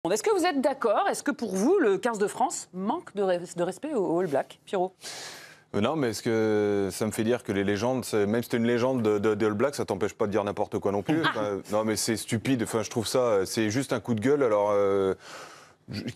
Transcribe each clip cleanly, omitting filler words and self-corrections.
Est-ce que vous êtes d'accord? Est-ce que pour vous, le 15 de France manque de respect aux All Blacks, Pierrot? Non, mais est-ce que ça me fait dire que les légendes, même si t'es une légende de All Blacks, ça t'empêche pas de dire n'importe quoi non plus. Non, mais c'est stupide. Enfin, je trouve ça, c'est juste un coup de gueule. Alors,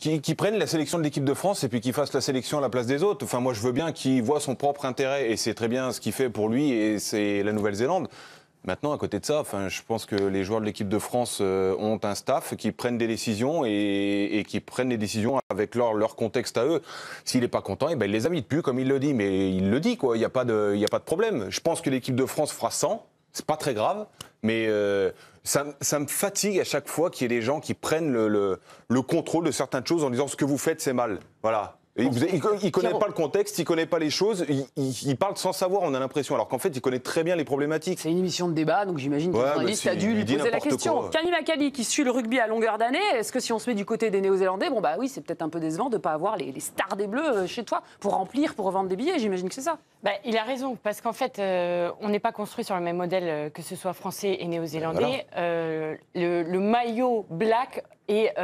qui prennent la sélection de l'équipe de France et puis qu'ils fassent la sélection à la place des autres. Enfin, moi, je veux bien qu'il voit son propre intérêt et c'est très bien ce qu'il fait pour lui et c'est la Nouvelle-Zélande. Maintenant, à côté de ça, enfin, je pense que les joueurs de l'équipe de France ont un staff qui prennent des décisions et qui prennent des décisions avec leur contexte à eux. S'il n'est pas content, eh ben, il les invite plus, comme il le dit. Mais il le dit, quoi. Il n'y a pas de problème. Je pense que l'équipe de France fera 100. C'est pas très grave. Mais ça me fatigue à chaque fois qu'il y ait des gens qui prennent le contrôle de certaines choses en disant ce que vous faites, c'est mal. Voilà. Il ne connaît pas le contexte, il ne connaît pas les choses, il parle sans savoir, on a l'impression, alors qu'en fait, il connaît très bien les problématiques. C'est une émission de débat, donc j'imagine que le journaliste a dû lui poser la question. Camille Macali, qui suit le rugby à longueur d'année, est-ce que si on se met du côté des Néo-Zélandais, bon bah oui, c'est peut-être un peu décevant de ne pas avoir les stars des Bleus chez toi pour remplir, pour revendre des billets, j'imagine que c'est ça. Bah, il a raison, parce qu'en fait, on n'est pas construit sur le même modèle que ce soit français et néo-zélandais. Voilà. Le maillot black est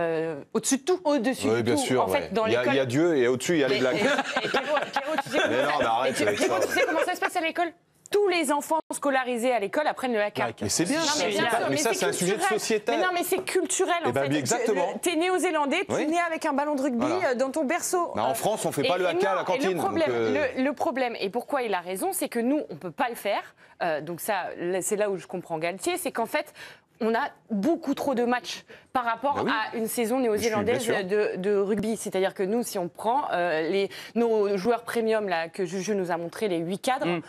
au-dessus de tout. Au-dessus de tout. Bien sûr, en fait, dans il y a Dieu et au-dessus, il y a les blacks. Pierrot, tu sais comment ça se passe à l'école? Tous les enfants scolarisés à l'école apprennent le haka. Mais c'est bien, mais ça c'est un sujet de société. Mais non, mais c'est culturel en fait. Exactement. T'es néo-zélandais, tu es né avec un ballon de rugby dans ton berceau. En France, on fait pas le haka à la cantine. Le problème, et pourquoi il a raison, c'est que nous, on peut pas le faire. Donc ça, c'est là où je comprends Galtier, c'est qu'en fait, on a beaucoup trop de matchs par rapport à une saison néo-zélandaise de rugby. C'est-à-dire que nous, si on prend nos joueurs premium là, que Juju nous a montré, les 8 cadres,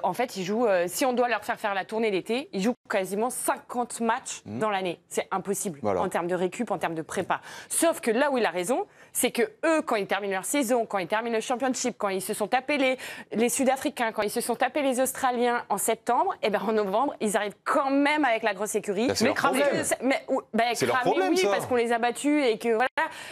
en fait, ils jouent, si on doit leur faire la tournée l'été, ils jouent quasiment 50 matchs dans l'année. C'est impossible en termes de récup, en termes de prépa. Sauf que là où il a raison, c'est que eux, quand ils terminent leur saison, quand ils terminent le championship, quand ils se sont tapés les Sud-Africains, quand ils se sont tapés les Australiens en septembre, et ben en novembre, ils arrivent quand même avec la grosse écurie. C'est leur problème. C'est leur problème, oui, parce qu'on les a battus et que voilà.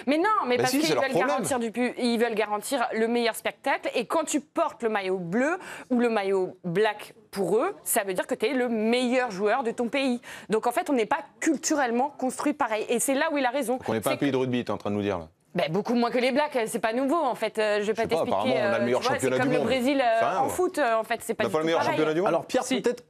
Mais non, mais parce qu'ils veulent garantir le meilleur spectacle. Et quand tu portes le maillot bleu ou le maillot black pour eux, ça veut dire que tu es le meilleur joueur de ton pays. Donc en fait, on n'est pas culturellement construit pareil. Et c'est là où il a raison. On n'est pas un pays de rugby, tu es en train de nous dire là. Ben, beaucoup moins que les Blacks, c'est pas nouveau en fait. Je vais pas t'expliquer. On a le meilleur championnat du monde. C'est comme le Brésil en foot en fait. C'est pas, pas le meilleur championnat du monde. Alors Pierre,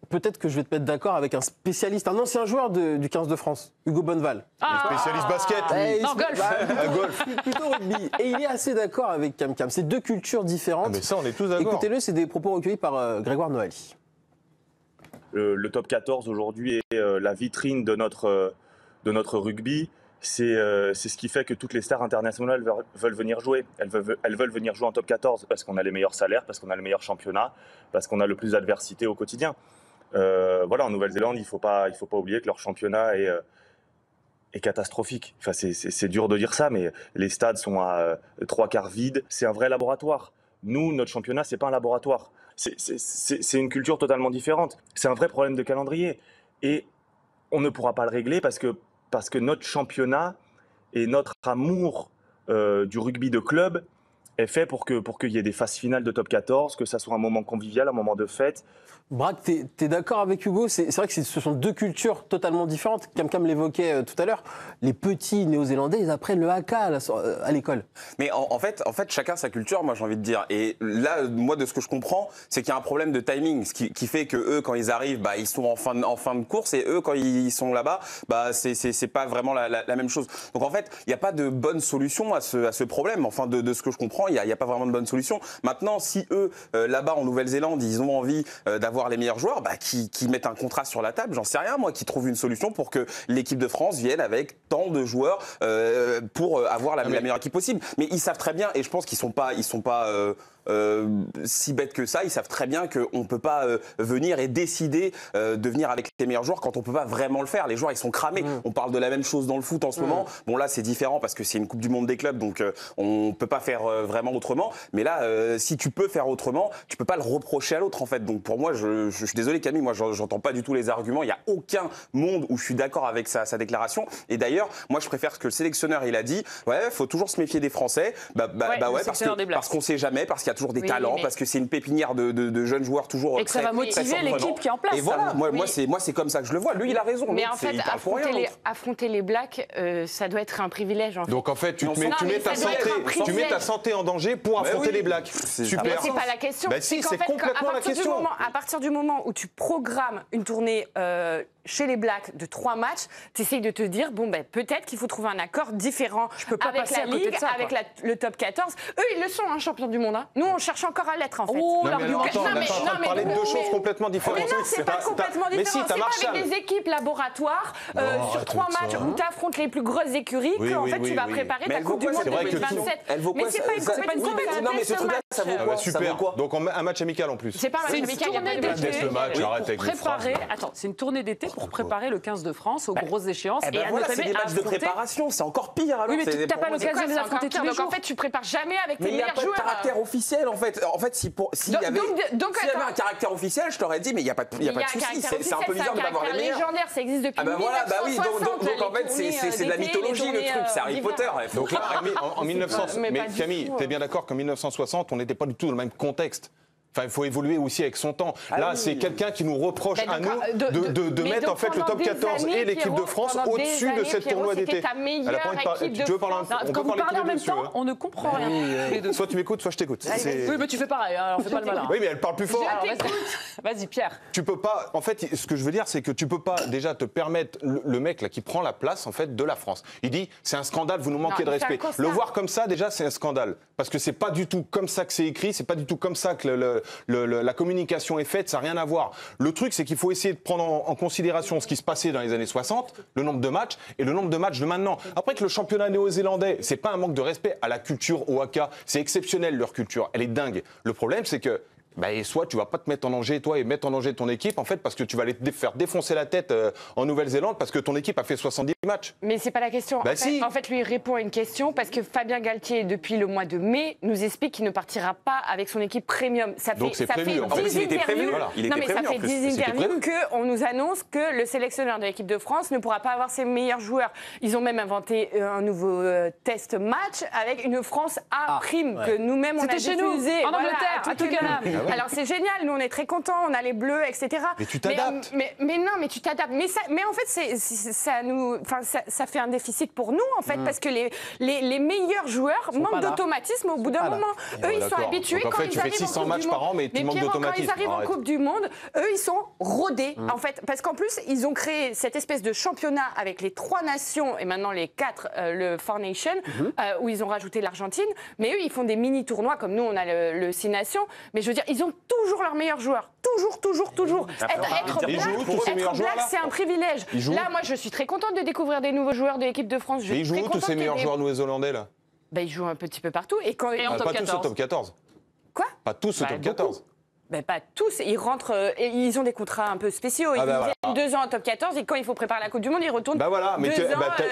peut-être que je vais te mettre d'accord avec un spécialiste, un ancien joueur du 15 de France, Hugo Bonneval. Spécialiste basket. Non, golf. Plutôt rugby. Et il est assez d'accord avec Cam. C'est deux cultures différentes. Mais ça, on est tous d'accord. Écoutez-le, c'est des propos recueillis par Grégoire Noailly. Le top 14 aujourd'hui est la vitrine de notre rugby. C'est ce qui fait que toutes les stars internationales veulent venir jouer. Elles veulent venir jouer en top 14 parce qu'on a les meilleurs salaires, parce qu'on a le meilleur championnat, parce qu'on a le plus d'adversité au quotidien. Voilà, en Nouvelle-Zélande, il faut pas oublier que leur championnat est catastrophique. Enfin, c'est dur de dire ça, mais les stades sont à 3/4 vides. C'est un vrai laboratoire. Nous, notre championnat, c'est pas un laboratoire. C'est une culture totalement différente. C'est un vrai problème de calendrier. Et on ne pourra pas le régler parce que notre championnat et notre amour du rugby de club est fait pour qu'il y ait des phases finales de top 14, que ça soit un moment convivial, un moment de fête. Braque, t'es d'accord avec Hugo? C'est vrai que ce sont deux cultures totalement différentes. Cam l'évoquait tout à l'heure. Les petits néo-zélandais, ils apprennent le haka à l'école. Mais en fait, chacun sa culture, moi j'ai envie de dire. Et là, moi, de ce que je comprends, c'est qu'il y a un problème de timing, ce qui fait que eux, quand ils arrivent, bah, ils sont en fin de course, et eux, quand ils sont là-bas, bah, c'est pas vraiment la même chose. Donc en fait, il n'y a pas de bonne solution à ce problème. Enfin, de ce que je comprends, il n'y a pas vraiment de bonne solution. Maintenant, si eux, là-bas en Nouvelle-Zélande, ils ont envie d'avoir les meilleurs joueurs, bah, qui mettent un contrat sur la table, j'en sais rien, moi, qui trouvent une solution pour que l'équipe de France vienne avec tant de joueurs pour avoir la meilleure équipe possible. Mais ils savent très bien, et je pense qu'ils sont pas si bêtes que ça, ils savent très bien qu'on ne peut pas venir et décider de venir avec les meilleurs joueurs quand on ne peut pas vraiment le faire. Les joueurs, ils sont cramés. On parle de la même chose dans le foot en ce moment. Bon, là, c'est différent parce que c'est une Coupe du Monde des clubs, donc on ne peut pas faire vraiment autrement. Mais là, si tu peux faire autrement, tu ne peux pas le reprocher à l'autre, en fait. Donc pour moi, je suis désolé, Camille, moi, j'entends pas du tout les arguments. Il n'y a aucun monde où je suis d'accord avec sa déclaration. Et d'ailleurs, moi, je préfère ce que le sélectionneur, il a dit. Ouais, il faut toujours se méfier des Français. Ouais, parce qu'on ne sait jamais, parce qu'il y a toujours des talents, parce que c'est une pépinière de jeunes joueurs toujours. Et que ça va motiver l'équipe qui est en place. Et voilà, moi c'est comme ça que je le vois. Lui, il a raison. Mais en fait, affronter les Blacks, ça doit être un privilège. Donc en fait, tu mets ta santé en danger pour affronter les Blacks. Super. C'est pas la question. C'est complètement la question. À partir du moment où tu programmes une tournée chez les Blacks de 3 matchs, tu essayes de te dire, bon, ben, peut-être qu'il faut trouver un accord différent avec la Ligue, avec le top 14. Eux, ils le sont, champions du monde. Nous, on cherche encore à l'être, en fait. Oh, l'argumentation. On est en train de parler de 2 choses complètement différentes. Mais non, c'est pas complètement différent. C'est pas avec des équipes laboratoires sur 3 matchs où tu affrontes les plus grosses écuries qu'en fait, tu vas préparer ta Coupe du Monde 2027. Mais c'est pas une compétition. Non, mais ce truc-là, ça vaut quoi? Super. Donc un match amical en plus. C'est pas un match amical, il y a pas de préparer. Attends, c'est une tournée d'été pour préparer le 15 de France aux grosses échéances. Et c'est des matchs de préparation, c'est encore pire. Oui, mais tu n'as pas l'occasion de les affronter tous les jours. Donc en fait, tu prépares jamais avec tes meilleurs joueurs. Mais il n'y a pas de caractère officiel, en fait. En fait, s'il y avait un caractère officiel, je t'aurais dit, mais il n'y a pas de souci. C'est un peu bizarre d'avoir les meilleurs. Légendaire, ça existe depuis 1960. Donc en fait, c'est de la mythologie, le truc. C'est Harry Potter. Donc là, en 1900. Mais Camille, tu es bien d'accord qu'en 1960, on n'était pas du tout dans le même contexte. Enfin, il faut évoluer aussi avec son temps. Là, c'est quelqu'un qui nous reproche à nous de mettre en fait le top 14 et l'équipe de France au-dessus de cette tournoi d'été. Tu veux parler quand vous parlez en même temps, on ne comprend rien. Soit tu m'écoutes, soit je t'écoute. Oui, mais tu fais pareil, alors fais pas le malin. Oui, mais elle parle plus fort. Vas-y, Pierre. Tu peux pas. En fait, ce que je veux dire, c'est que tu peux pas déjà te permettre le mec là qui prend la place en fait de la France. Il dit c'est un scandale, vous nous manquez de respect. Le voir comme ça, déjà, c'est un scandale parce que c'est pas du tout comme ça que c'est écrit, c'est pas du tout comme ça que la communication est faite, ça n'a rien à voir. Le truc, c'est qu'il faut essayer de prendre en considération ce qui se passait dans les années 60, le nombre de matchs et le nombre de matchs de maintenant. Après que le championnat néo-zélandais, c'est pas un manque de respect à la culture au haka, c'est exceptionnel leur culture, elle est dingue. Le problème, c'est que soit tu vas pas te mettre en danger, toi, et mettre en danger ton équipe, en fait, parce que tu vas aller te faire défoncer la tête en Nouvelle-Zélande parce que ton équipe a fait 70 matchs. Mais c'est pas la question. En fait, lui, il répond à une question parce que Fabien Galtier, depuis le mois de mai, nous explique qu'il ne partira pas avec son équipe premium. Donc c'est prévu. En fait, il était prévu. Non, mais ça fait 10 interviews qu'on nous annonce que le sélectionneur de l'équipe de France ne pourra pas avoir ses meilleurs joueurs. Ils ont même inventé un nouveau test match avec une France A prime que nous-mêmes on a diffusé. C'était chez nous, en Angleterre, à Twickenham. Alors c'est génial, nous on est très contents, on a les bleus, etc. Mais tu t'adaptes. Mais non, mais tu t'adaptes. Mais en fait, ça fait un déficit pour nous, en fait, parce que les meilleurs joueurs manquent d'automatisme au bout d'un moment. Eux, ils sont habitués quand ils arrivent en Coupe du Monde. Tu fais 600 matchs par an, mais tu manques d'automatisme. Quand ils arrivent en Coupe du Monde, eux, ils sont rodés, en fait. Parce qu'en plus, ils ont créé cette espèce de championnat avec les 3 nations, et maintenant les 4, le Four Nations, où ils ont rajouté l'Argentine. Mais eux, ils font des mini-tournois, comme nous, on a le 6 nations. Mais je veux dire, ils ont toujours leurs meilleurs joueurs. Toujours. Être black, c'est un privilège. Là, moi, je suis très contente de découvrir des nouveaux joueurs de l'équipe de France. Et ils jouent où tous ces meilleurs joueurs néo-zélandais, là? Ils jouent un petit peu partout. Et en top 14. Pas tous au top 14. Quoi? Pas tous au top 14. Pas tous, ils rentrent, et ils ont des contrats un peu spéciaux. Ils viennent 2 ans en top 14 et quand il faut préparer la Coupe du Monde, ils retournent.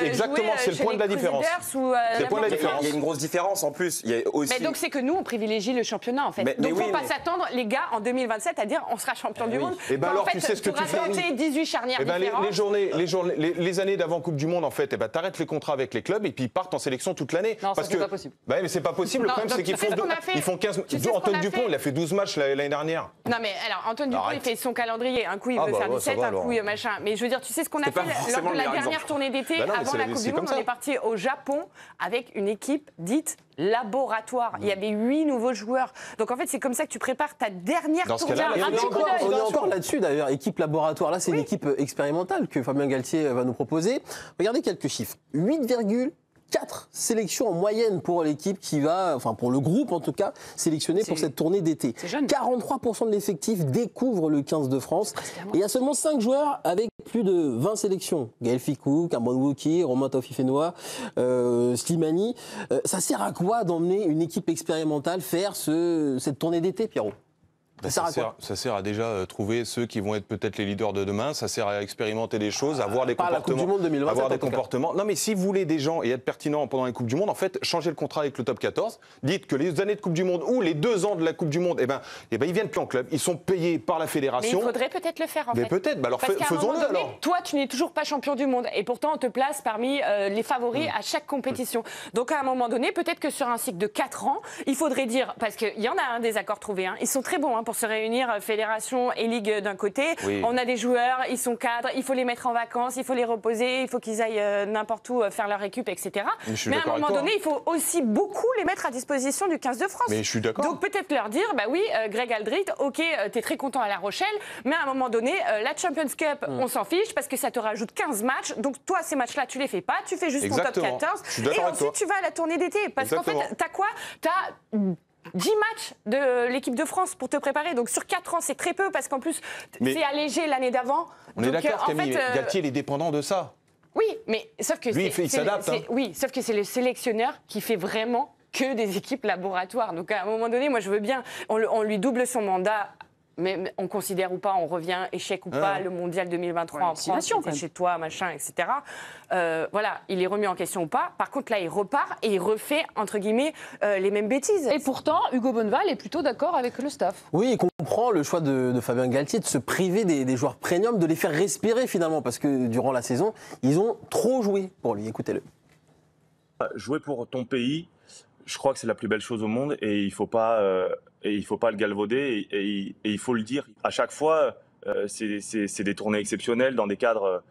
Exactement, c'est le point de la différence. Il y a une grosse différence en plus. Il y a aussi... Mais donc c'est que nous, on privilégie le championnat en fait. Donc il ne faut pas s'attendre, les gars, en 2027 à dire on sera champion du monde. Et alors tu sais ce que tu fais. 18 charnières différentes. Les années d'avant Coupe du Monde, en fait, t'arrêtes les contrats avec les clubs et puis ils partent en sélection toute l'année. Non, c'est pas possible. Mais c'est pas possible. Le problème, c'est qu'ils font 15. Antoine Dupont, il a fait 12 matchs l'année dernière. Non mais alors Antoine Dupont il fait son calendrier, un coup il veut faire 17, un coup machin. Mais je veux dire, tu sais ce qu'on a fait lors de la dernière tournée d'été avant la Coupe du Monde, on est parti au Japon avec une équipe dite laboratoire. Il y avait 8 nouveaux joueurs. Donc en fait c'est comme ça que tu prépares ta dernière tournée. On est encore là-dessus d'ailleurs, équipe laboratoire. Là c'est une équipe expérimentale que Fabien Galtier va nous proposer. Regardez quelques chiffres. 8,4 sélections en moyenne pour l'équipe qui va, pour le groupe en tout cas, sélectionné pour cette tournée d'été. 43% de l'effectif découvre le 15 de France. Et il y a seulement 5 joueurs avec plus de 20 sélections. Gaël Fickou, Cameron Wauquiez, Romain Taufifénois, Slimani. Ça sert à quoi d'emmener une équipe expérimentale faire cette tournée d'été, Pierrot ? Ça sert à déjà trouver ceux qui vont être peut-être les leaders de demain. Ça sert à expérimenter des choses, à voir des comportements. La Coupe du Monde 2027, avoir des comportements. Non, mais si vous voulez des gens et être pertinent pendant les Coupes du Monde, en fait, changez le contrat avec le top 14. Dites que les années de Coupe du Monde ou les 2 ans de la Coupe du Monde, ils viennent plus en club. Ils sont payés par la fédération. Mais il faudrait peut-être le faire, en fait. Mais peut-être. Alors faisons-le alors. Toi, tu n'es toujours pas champion du monde et pourtant on te place parmi les favoris à chaque compétition. Donc à un moment donné, peut-être que sur un cycle de 4 ans, il faudrait dire, parce qu'il y en a des accords trouvés, ils sont très bons pour se réunir, fédération et ligue d'un côté. Oui. On a des joueurs, ils sont cadres, il faut les mettre en vacances, il faut les reposer, il faut qu'ils aillent n'importe où faire leur récup, etc. Mais à un moment donné, il faut aussi beaucoup les mettre à disposition du 15 de France. Mais je suis d'accord. Donc peut-être leur dire, Greg Aldrit, ok, t'es très content à La Rochelle, mais à un moment donné, la Champions Cup, on s'en fiche parce que ça te rajoute 15 matchs. Donc toi, ces matchs-là, tu les fais pas, tu fais juste ton top 14. Et ensuite, tu vas à la tournée d'été. Parce qu'en fait, t'as quoi ? T'as 10 matchs de l'équipe de France pour te préparer. Donc sur 4 ans, c'est très peu parce qu'en plus, c'est allégé l'année d'avant. On est d'accord, Camille, Galtier, il est dépendant de ça. Oui, mais sauf que il s'adapte. Oui, sauf que c'est le sélectionneur qui fait vraiment que des équipes laboratoires. Donc à un moment donné, moi je veux bien, on lui double son mandat. Mais on considère ou pas, on revient, échec ou pas, le mondial 2023 en France, c'était chez toi, machin, etc. Voilà, il est remis en question ou pas. Par contre, là, il repart et il refait, entre guillemets, les mêmes bêtises. Et pourtant, Hugo Bonneval est plutôt d'accord avec le staff. Oui, il comprend le choix de Fabien Galtier de se priver des joueurs premium, de les faire respirer finalement, parce que durant la saison, ils ont trop joué pour lui. Écoutez-le. Jouer pour ton pays, je crois que c'est la plus belle chose au monde et il faut pas le galvauder et il faut le dire. À chaque fois, c'est des tournées exceptionnelles dans des cadres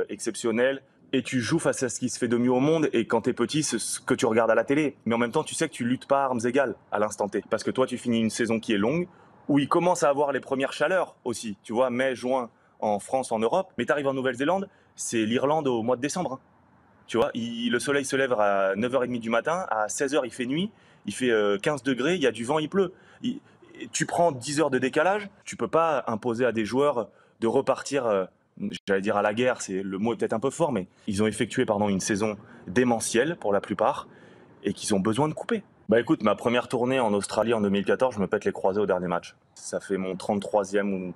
exceptionnels et tu joues face à ce qui se fait de mieux au monde et quand t'es petit, c'est ce que tu regardes à la télé. Mais en même temps, tu sais que tu luttes pas à armes égales à l'instant T parce que toi, tu finis une saison qui est longue où il commence à avoir les premières chaleurs aussi. Tu vois, mai, juin en France, en Europe, mais tu arrives en Nouvelle-Zélande, c'est l'Irlande au mois de décembre. Tu vois, le soleil se lève à 9h30 du matin, à 16h il fait nuit, il fait 15 degrés, il y a du vent, il pleut. Tu prends 10 heures de décalage, tu peux pas imposer à des joueurs de repartir, j'allais dire à la guerre, le mot est peut-être un peu fort, mais ils ont effectué une saison démentielle pour la plupart et qu'ils ont besoin de couper. Écoute, ma première tournée en Australie en 2014, je me pète les croisés au dernier match. Ça fait mon 33e ou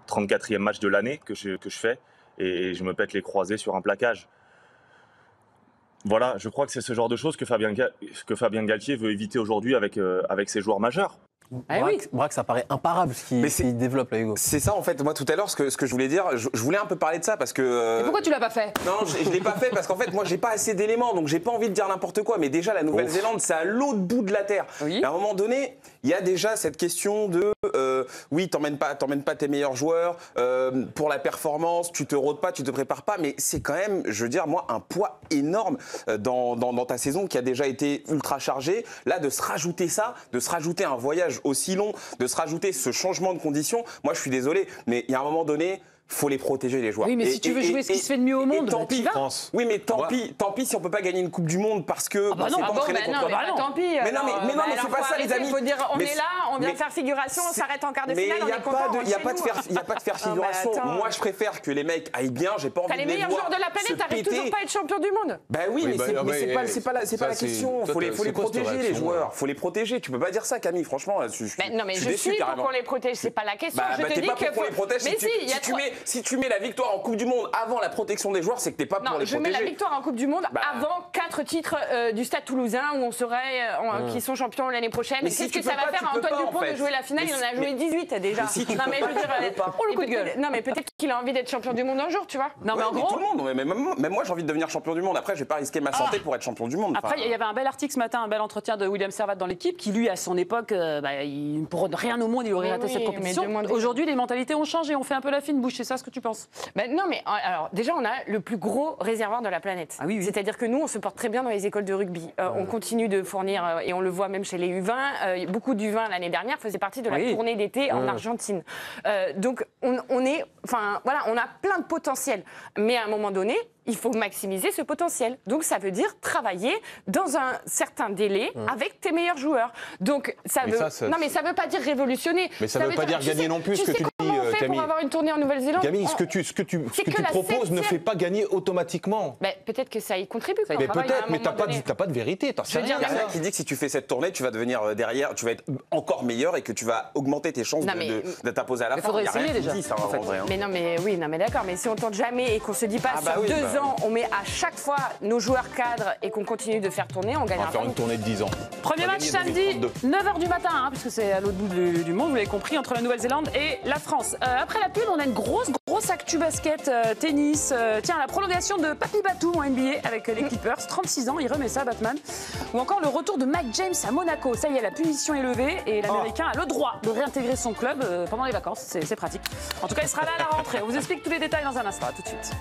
34e match de l'année que je fais et je me pète les croisés sur un plaquage. Voilà, je crois que c'est ce genre de choses que Fabien Galtier veut éviter aujourd'hui avec ses joueurs majeurs. Braque, ça paraît imparable ce qu'il développe là, Hugo. C'est ça en fait, moi tout à l'heure, ce que je voulais dire, je voulais un peu parler de ça parce que... Et pourquoi tu l'as pas fait ? Non, je l'ai pas fait parce qu'en fait, moi j'ai pas assez d'éléments, donc j'ai pas envie de dire n'importe quoi, mais déjà la Nouvelle-Zélande, c'est à l'autre bout de la Terre. Oui. Et à un moment donné, il y a déjà cette question de... oui, t'emmènes pas tes meilleurs joueurs, pour la performance, tu te rôdes pas, tu te prépares pas, mais c'est quand même, je veux dire, moi, un poids énorme dans ta saison qui a déjà été ultra chargée. Là, de se rajouter ça, de se rajouter un voyage aussi long, de se rajouter ce changement de conditions, moi je suis désolé, mais il y a un moment donné, faut les protéger les joueurs. Oui, mais si tu veux jouer ce qui se fait de mieux au monde, tant pis. Oui, mais tant pis si on peut pas gagner une Coupe du Monde parce que tant pis. Mais non, mais c'est pas ça les amis. Il faut dire on est là, on vient faire figuration, on s'arrête en quart de finale, on est content. Mais il y a pas de faire figuration. Moi, je préfère que les mecs aillent bien, j'ai pas envie de les voir. T'as les meilleurs joueurs de la planète, t'arrives toujours pas à être champion du monde. Bah oui, mais c'est pas la question. Faut les protéger les joueurs, faut les protéger. Tu peux pas dire ça, Camille, franchement. Non, mais je suis pour qu'on les protège, c'est pas la question. Je te dis que si tu mets la victoire en Coupe du Monde avant la protection des joueurs, c'est que t'es pas pour les protéger. Je mets la victoire en Coupe du Monde avant 4 titres du Stade Toulousain où on serait qui sont champions l'année prochaine. Mais qu'est-ce que ça va faire à Antoine Dupont de jouer la finale? Il en a joué 18 déjà. Non mais je veux dire, le coup de gueule. Non mais peut-être qu'il a envie d'être champion du monde un jour, tu vois. Non mais en gros, tout le monde. Même moi j'ai envie de devenir champion du monde. Après je vais pas risquer ma santé pour être champion du monde. Après il y avait un bel article ce matin, un bel entretien de William Servat dans l'équipe qui lui à son époque, pour rien au monde il aurait raté cette compétition. Aujourd'hui les mentalités ont changé, on fait un peu la fine bouche. C'est ça ce que tu penses? Non mais alors déjà on a le plus gros réservoir de la planète. Ah oui. C'est-à-dire que nous on se porte très bien dans les écoles de rugby. On continue de fournir et on le voit même chez les U20. Beaucoup d'U20 l'année dernière faisaient partie de la tournée d'été en Argentine. Donc on est, enfin voilà, on a plein de potentiel. Mais à un moment donné, il faut maximiser ce potentiel. Donc ça veut dire travailler dans un certain délai avec tes meilleurs joueurs. Donc ça veut, non mais ça veut pas dire révolutionner. Mais ça veut pas dire gagner non plus ce que tu dis. pour avoir une tournée en Nouvelle-Zélande. Camille, ce que tu proposes ne fait pas gagner automatiquement. Peut-être que ça y contribue. Mais peut-être, mais t'as pas de vérité. Il y a rien qui dit que si tu fais cette tournée, tu vas devenir derrière, tu vas être encore meilleur et que tu vas augmenter tes chances de t'imposer à la fin. Il faudrait essayer déjà. Mais non, mais d'accord. Mais si on tente jamais et qu'on se dit pas sur 2 ans, on met à chaque fois nos joueurs cadres et qu'on continue de faire tourner, on gagnera. On va faire une tournée de 10 ans. Premier match samedi, 9h du matin, puisque c'est à l'autre bout du monde, vous l'avez compris, entre la Nouvelle-Zélande et la France. Après la pub, on a une grosse actu basket, tennis. Tiens, la prolongation de Papy Batum en NBA avec les Clippers, 36 ans, il remet ça, Batman. Ou encore le retour de Mike James à Monaco. Ça y est, la punition est levée et l'Américain a le droit de réintégrer son club pendant les vacances. C'est pratique. En tout cas, il sera là à la rentrée. On vous explique tous les détails dans un instant. À tout de suite.